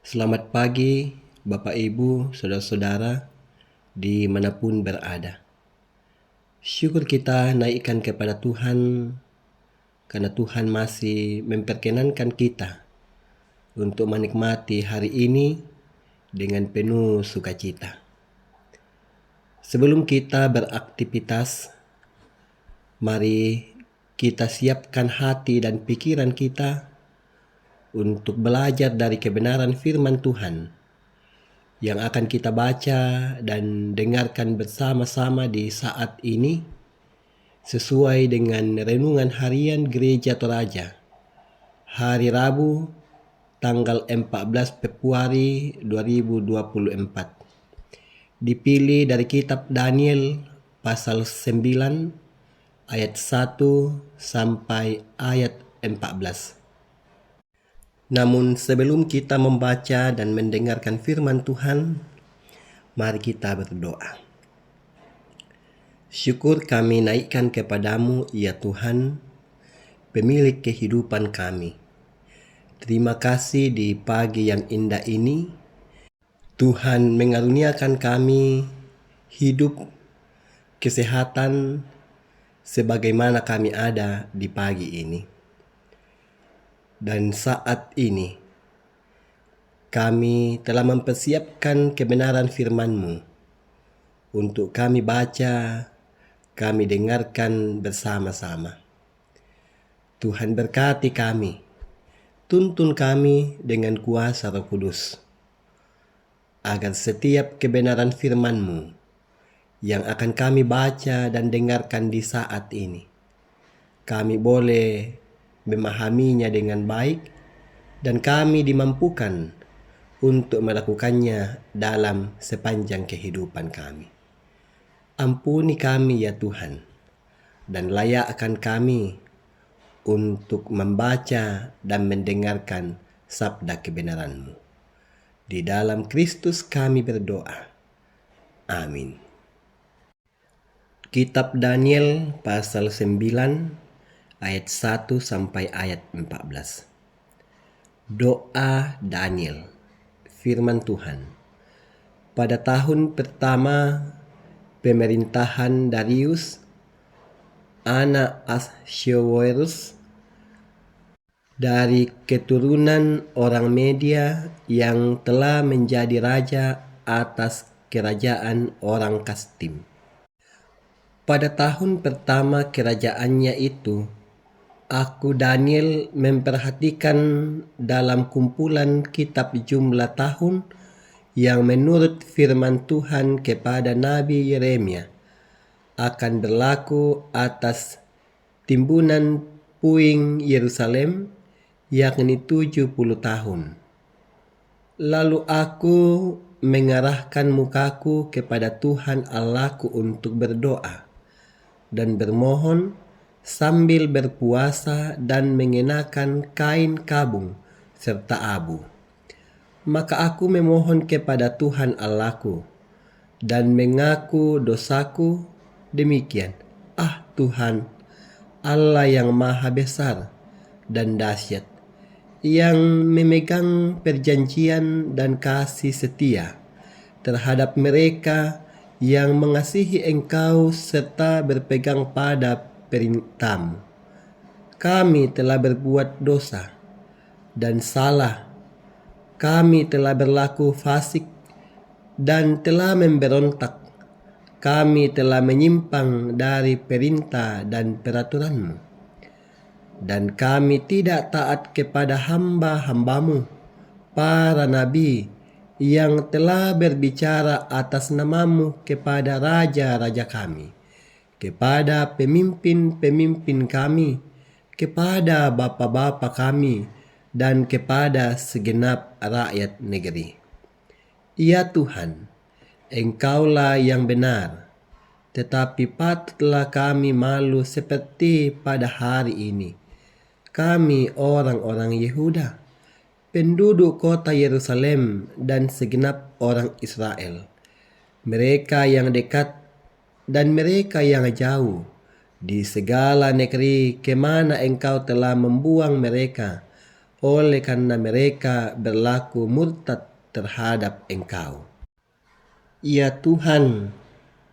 Selamat pagi, Bapak Ibu, Saudara-saudara, dimanapun berada. Syukur kita naikkan kepada Tuhan, karena Tuhan masih memperkenankan kita untuk menikmati hari ini dengan penuh sukacita. Sebelum kita beraktivitas, mari kita siapkan hati dan pikiran kita untuk belajar dari kebenaran firman Tuhan yang akan kita baca dan dengarkan bersama-sama di saat ini sesuai dengan renungan harian Gereja Toraja hari Rabu tanggal 14 Februari 2024. Dipilih dari kitab Daniel pasal 9 ayat 1 sampai ayat 14. Namun sebelum kita membaca dan mendengarkan firman Tuhan, mari kita berdoa. Syukur kami naikkan kepadamu, ya Tuhan, pemilik kehidupan kami. Terima kasih di pagi yang indah ini, Tuhan mengaruniakan kami hidup, kesehatan, sebagaimana kami ada di pagi ini. Dan saat ini, kami telah mempersiapkan kebenaran firman-Mu untuk kami baca, kami dengarkan bersama-sama. Tuhan berkati kami, tuntun kami dengan kuasa Roh Kudus, agar setiap kebenaran firman-Mu yang akan kami baca dan dengarkan di saat ini, kami boleh memahaminya dengan baik dan kami dimampukan untuk melakukannya dalam sepanjang kehidupan kami. Ampuni kami ya Tuhan, dan layakkan kami untuk membaca dan mendengarkan sabda kebenaran-Mu. Di dalam Kristus kami berdoa. Amin. Kitab Daniel pasal 9 ayat 1 sampai ayat 14. Doa Daniel. Firman Tuhan. Pada tahun pertama pemerintahan Darius, anak Ahasveros, dari keturunan orang Media yang telah menjadi raja atas kerajaan orang Kastim. Pada tahun pertama kerajaannya itu, aku Daniel memperhatikan dalam kumpulan kitab jumlah tahun yang menurut firman Tuhan kepada Nabi Yeremia akan berlaku atas timbunan puing Yerusalem, yakni 70 tahun. Lalu aku mengarahkan mukaku kepada Tuhan Allahku untuk berdoa dan bermohon sambil berpuasa dan mengenakan kain kabung serta abu. Maka aku memohon kepada Tuhan Allahku dan mengaku dosaku demikian. Tuhan, Allah yang maha besar dan dahsyat, yang memegang perjanjian dan kasih setia terhadap mereka yang mengasihi Engkau serta berpegang pada perintah-Mu. Kami telah berbuat dosa dan salah. Kami telah berlaku fasik dan telah memberontak. Kami telah menyimpang dari perintah dan peraturan-Mu. Dan kami tidak taat kepada hamba-hamba-Mu, para nabi, yang telah berbicara atas nama-Mu kepada raja-raja kami, kepada pemimpin-pemimpin kami, kepada bapa-bapa kami, dan kepada segenap rakyat negeri. Ya Tuhan, Engkaulah yang benar, tetapi patutlah kami malu seperti pada hari ini. Kami orang-orang Yehuda, penduduk kota Yerusalem dan segenap orang Israel, mereka yang dekat dan mereka yang jauh, di segala negeri kemana Engkau telah membuang mereka, oleh karena mereka berlaku murtad terhadap Engkau. Ya Tuhan,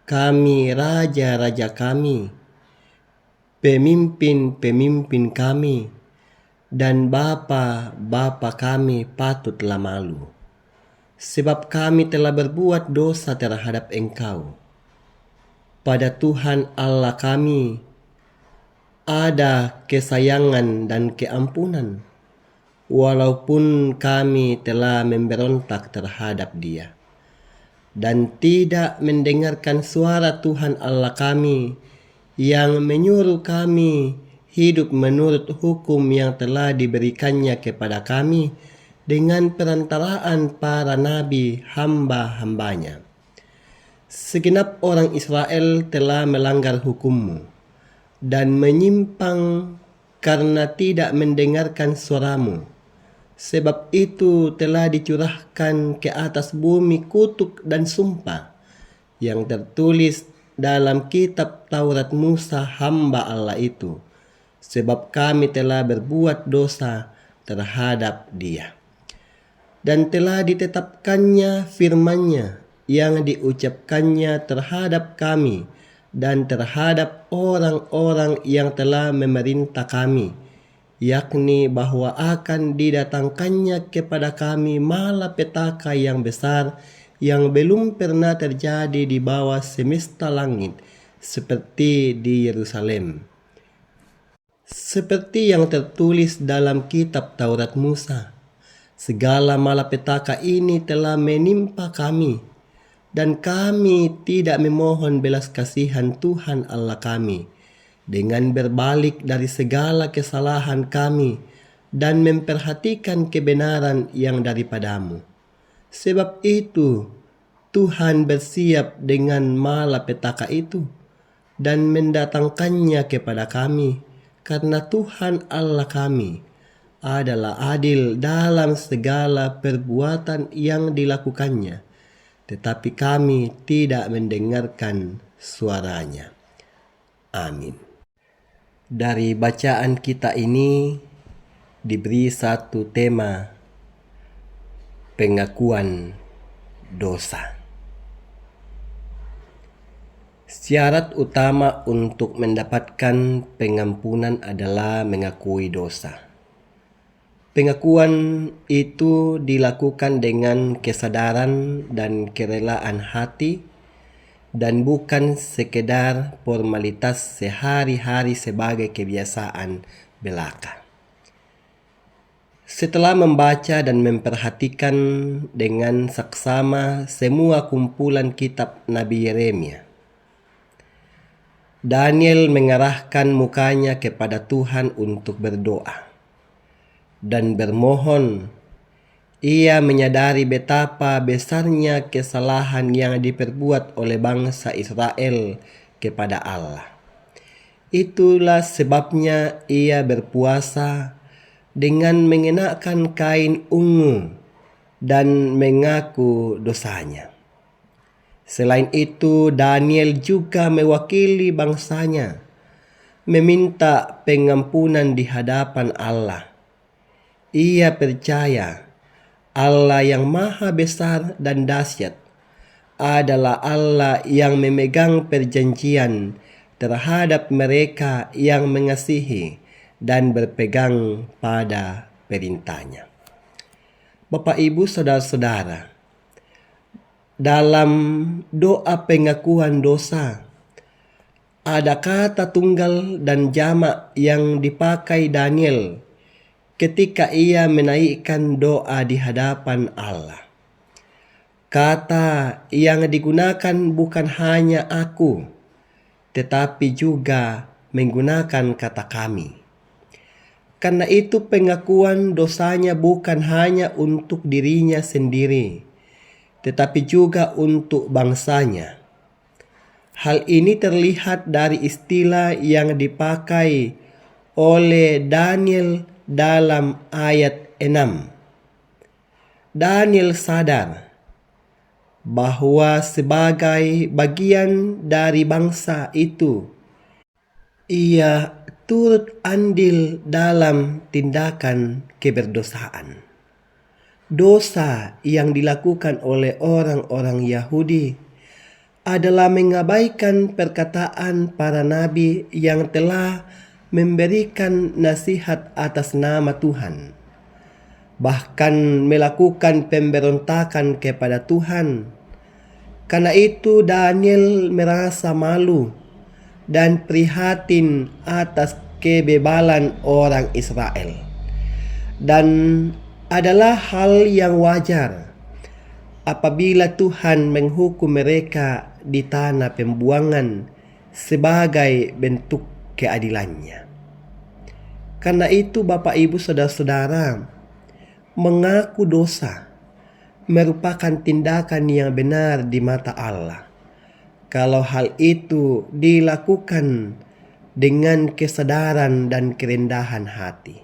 kami, raja-raja kami, pemimpin-pemimpin kami, dan bapa-bapa kami patutlah malu, sebab kami telah berbuat dosa terhadap Engkau. Pada Tuhan Allah kami ada kesayangan dan keampunan, walaupun kami telah memberontak terhadap Dia, dan tidak mendengarkan suara Tuhan Allah kami yang menyuruh kami hidup menurut hukum yang telah diberikannya kepada kami dengan perantaraan para nabi hamba-hambanya. Segenap orang Israel telah melanggar hukum-Mu dan menyimpang karena tidak mendengarkan suara-Mu. Sebab itu telah dicurahkan ke atas bumi kutuk dan sumpah yang tertulis dalam kitab Taurat Musa hamba Allah itu, sebab kami telah berbuat dosa terhadap Dia. Dan telah ditetapkannya firman-Nya yang diucapkannya terhadap kami dan terhadap orang-orang yang telah memerintah kami, yakni bahwa akan didatangkannya kepada kami malapetaka yang besar yang belum pernah terjadi di bawah semesta langit, seperti di Yerusalem. Seperti yang tertulis dalam kitab Taurat Musa, segala malapetaka ini telah menimpa kami, dan kami tidak memohon belas kasihan Tuhan Allah kami dengan berbalik dari segala kesalahan kami dan memperhatikan kebenaran yang daripada-Mu. Sebab itu Tuhan bersiap dengan malapetaka itu dan mendatangkannya kepada kami, karena Tuhan Allah kami adalah adil dalam segala perbuatan yang dilakukannya, tetapi kami tidak mendengarkan suaranya. Amin. Dari bacaan kita ini diberi satu tema, pengakuan dosa. Syarat utama untuk mendapatkan pengampunan adalah mengakui dosa. Pengakuan itu dilakukan dengan kesadaran dan kerelaan hati dan bukan sekedar formalitas sehari-hari sebagai kebiasaan belaka. Setelah membaca dan memperhatikan dengan saksama semua kumpulan kitab Nabi Yeremia, Daniel mengarahkan mukanya kepada Tuhan untuk berdoa dan bermohon. Ia menyadari betapa besarnya kesalahan yang diperbuat oleh bangsa Israel kepada Allah. Itulah sebabnya ia berpuasa dengan mengenakan kain ungu dan mengaku dosanya. Selain itu, Daniel juga mewakili bangsanya, meminta pengampunan di hadapan Allah. Ia percaya Allah yang maha besar dan dahsyat adalah Allah yang memegang perjanjian terhadap mereka yang mengasihi dan berpegang pada perintahnya. Bapak, Ibu, saudara-saudara, dalam doa pengakuan dosa ada kata tunggal dan jamak yang dipakai Daniel ketika ia menaikkan doa di hadapan Allah. Kata yang digunakan bukan hanya aku, tetapi juga menggunakan kata kami. Karena itu pengakuan dosanya bukan hanya untuk dirinya sendiri, tetapi juga untuk bangsanya. Hal ini terlihat dari istilah yang dipakai oleh Daniel dalam ayat 6. Daniel sadar bahwa sebagai bagian dari bangsa itu, ia turut andil dalam tindakan keberdosaan. Dosa yang dilakukan oleh orang-orang Yahudi adalah mengabaikan perkataan para nabi yang telah memberikan nasihat atas nama Tuhan, bahkan melakukan pemberontakan kepada Tuhan. Karena itu Daniel merasa malu dan prihatin atas kebebalan orang Israel. Dan adalah hal yang wajar apabila Tuhan menghukum mereka di tanah pembuangan sebagai bentuk keadilannya. Karena itu Bapak Ibu Saudara-saudara, mengaku dosa merupakan tindakan yang benar di mata Allah kalau hal itu dilakukan dengan kesadaran dan kerendahan hati.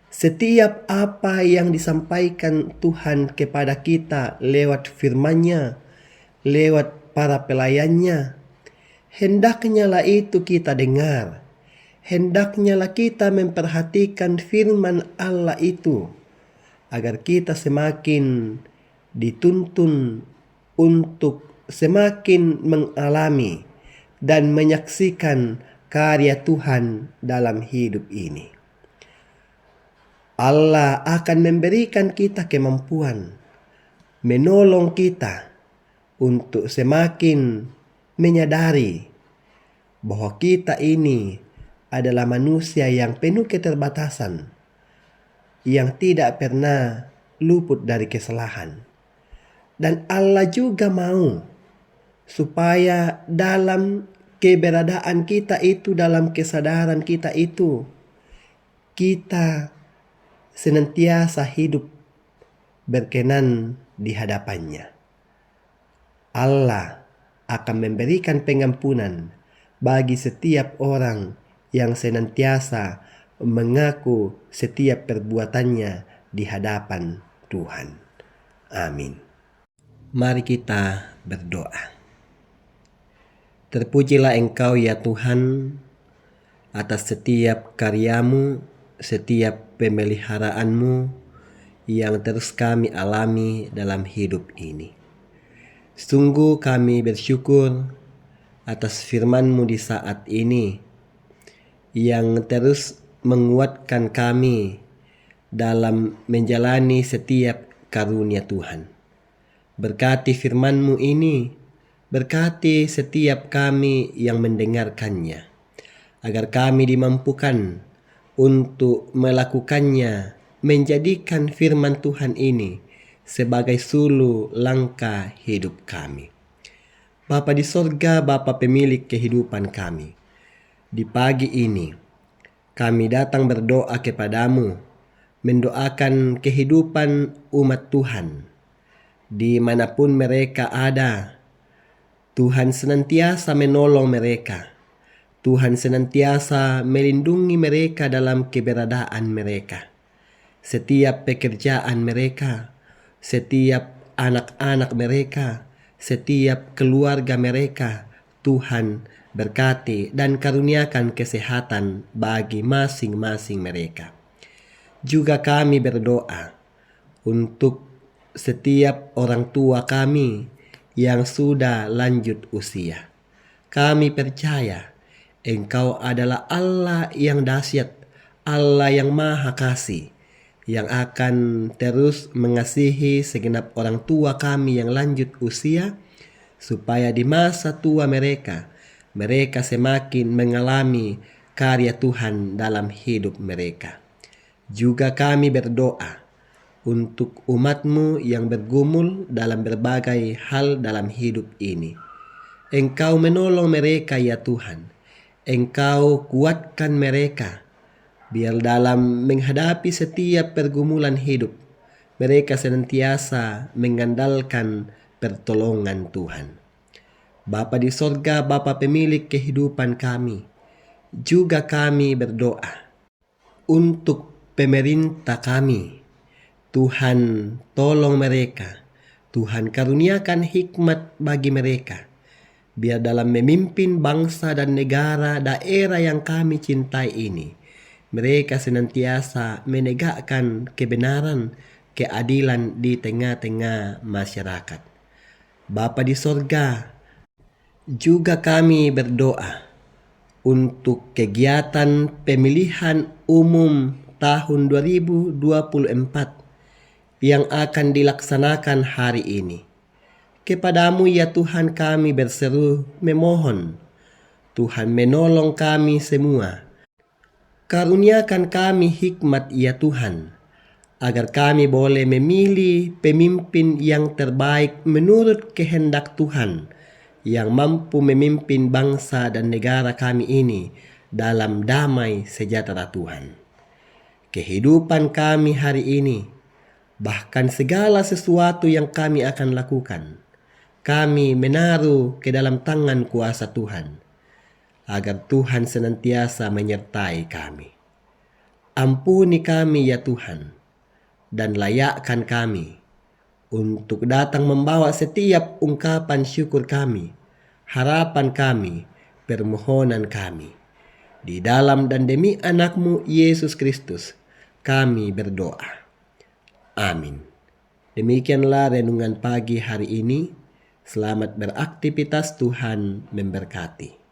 Setiap apa yang disampaikan Tuhan kepada kita lewat firman-Nya, lewat para pelayannya, hendaknya lah itu kita dengar. Hendaknya lah kita memperhatikan firman Allah itu, agar kita semakin dituntun untuk semakin mengalami dan menyaksikan karya Tuhan dalam hidup ini. Allah akan memberikan kita kemampuan, menolong kita untuk semakin menyadari bahwa kita ini adalah manusia yang penuh keterbatasan, yang tidak pernah luput dari kesalahan. Dan Allah juga mau supaya dalam keberadaan kita itu, dalam kesadaran kita itu, kita senantiasa hidup berkenan di hadapannya. Allah akan memberikan pengampunan bagi setiap orang yang senantiasa mengaku setiap perbuatannya di hadapan Tuhan. Amin. Mari kita berdoa. Terpujilah Engkau ya Tuhan atas setiap karyamu, setiap pemeliharaanmu yang terus kami alami dalam hidup ini. Sungguh kami bersyukur atas firman-Mu di saat ini yang terus menguatkan kami dalam menjalani setiap karunia Tuhan. Berkati firman-Mu ini, berkati setiap kami yang mendengarkannya, agar kami dimampukan untuk melakukannya, menjadikan firman Tuhan ini sebagai sulu langkah hidup kami. Bapa di sorga, Bapa pemilik kehidupan kami, di pagi ini kami datang berdoa kepadamu, mendoakan kehidupan umat Tuhan dimanapun mereka ada. Tuhan senantiasa menolong mereka. Tuhan senantiasa melindungi mereka dalam keberadaan mereka. Setiap pekerjaan mereka, setiap anak-anak mereka, setiap keluarga mereka, Tuhan berkati dan karuniakan kesehatan bagi masing-masing mereka. Juga kami berdoa untuk setiap orang tua kami yang sudah lanjut usia. Kami percaya Engkau adalah Allah yang dahsyat, Allah yang maha kasih, yang akan terus mengasihi segenap orang tua kami yang lanjut usia, supaya di masa tua mereka semakin mengalami karya Tuhan dalam hidup mereka. Juga kami berdoa untuk umat-Mu yang bergumul dalam berbagai hal dalam hidup ini. Engkau menolong mereka ya Tuhan. Engkau kuatkan mereka, biar dalam menghadapi setiap pergumulan hidup, mereka senantiasa mengandalkan pertolongan Tuhan. Bapa di sorga, Bapa pemilik kehidupan kami, juga kami berdoa untuk pemerintah kami. Tuhan tolong mereka, Tuhan karuniakan hikmat bagi mereka, Biar dalam memimpin bangsa dan negara daerah yang kami cintai ini, mereka senantiasa menegakkan kebenaran, keadilan di tengah-tengah masyarakat. Bapa di sorga, juga kami berdoa untuk kegiatan pemilihan umum tahun 2024 yang akan dilaksanakan hari ini. Kepadamu ya Tuhan kami berseru memohon, Tuhan menolong kami semua. Karuniakan kami hikmat ya Tuhan, agar kami boleh memilih pemimpin yang terbaik menurut kehendak Tuhan, yang mampu memimpin bangsa dan negara kami ini dalam damai sejahtera Tuhan. Kehidupan kami hari ini, bahkan segala sesuatu yang kami akan lakukan, kami menaruh ke dalam tangan kuasa Tuhan, agar Tuhan senantiasa menyertai kami. Ampuni kami ya Tuhan, dan layakkan kami untuk datang membawa setiap ungkapan syukur kami, harapan kami, permohonan kami. Di dalam dan demi anakmu Yesus Kristus, kami berdoa. Amin. Demikianlah renungan pagi hari ini. Selamat beraktivitas, Tuhan memberkati.